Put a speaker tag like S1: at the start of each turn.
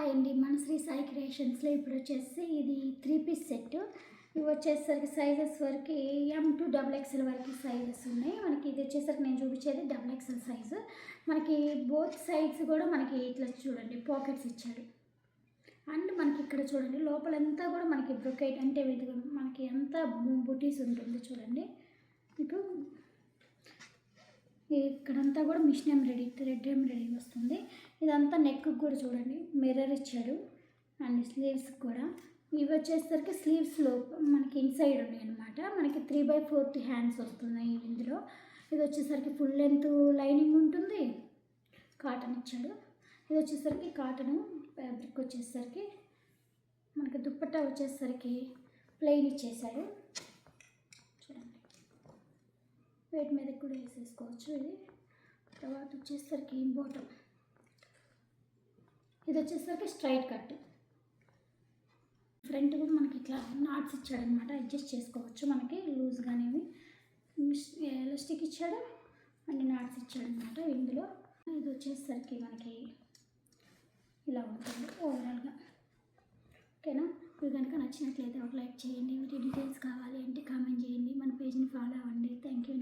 S1: Hi అండి, మన శ్రీ సాయి క్రియేషన్స్లో ఇప్పుడు వచ్చేసి ఇది 3 పీస్ సెట్. ఇవి వచ్చేసరికి సైజెస్ వరకు M2 XXL వరకు సైజెస్ ఉన్నాయి. మనకి ఇది వచ్చేసరికి నేను చూపించేది XXL సైజు. మనకి బోత్ సైడ్స్ కూడా మనకి ఇట్లా చూడండి పాకెట్స్ ఇచ్చాడు. అండ్ మనకి ఇక్కడ చూడండి లోపలంతా కూడా మనకి బ్రొకెట్ అంటే మనకి అంతా బుటీస్ ఉంటుంది చూడండి. మీకు ఇక్కడంతా కూడా మిషన్ ఎంబ్రాయిడరీ థ్రెడ్ ఎంబ్రాయిడరీ వస్తుంది. ఇదంతా నెక్ కూడా చూడండి మిర్రర్ ఇచ్చాడు. అండ్ స్లీవ్స్ కూడా ఇవి వచ్చేసరికి స్లీవ్స్లో మనకి ఇన్సైడ్ ఉన్నాయి అనమాట. మనకి 3/4 హ్యాండ్స్ వస్తున్నాయి ఇందులో. ఇది వచ్చేసరికి ఫుల్ లెంత్ లైనింగ్ ఉంటుంది, కాటన్ ఇచ్చాడు. ఇది వచ్చేసరికి కాటను ఫ్యాబ్రిక్ వచ్చేసరికి మనకి దుప్పట్టా వచ్చేసరికి ప్లెయిన్ ఇచ్చేసాడు చూడండి. వేటి మీద కూడా వేసేసుకోవచ్చు. ఇది తర్వాత వచ్చేసరికి బాటమ్, ఇది వచ్చేసరికి స్ట్రైట్ కట్. ఫ్రంట్ కూడా మనకి ఇట్లా నాట్స్ ఇచ్చాడనమాట, అడ్జస్ట్ చేసుకోవచ్చు. మనకి లూజ్ కానీ ఎలాస్టిక్ ఇచ్చాడు, అన్ని నాట్స్ ఇచ్చాడనమాట ఇందులో. ఇది వచ్చేసరికి మనకి ఇలా ఉంటుంది ఓవరాల్గా. ఓకేనా? మీకు కనుక నచ్చినట్లయితే ఒక లైక్ చేయండి. వీటి డీటెయిల్స్ కావాలి అంటే కామెంట్ చేయండి. మన పేజ్ని ఫాలో అవ్వండి. Thank you.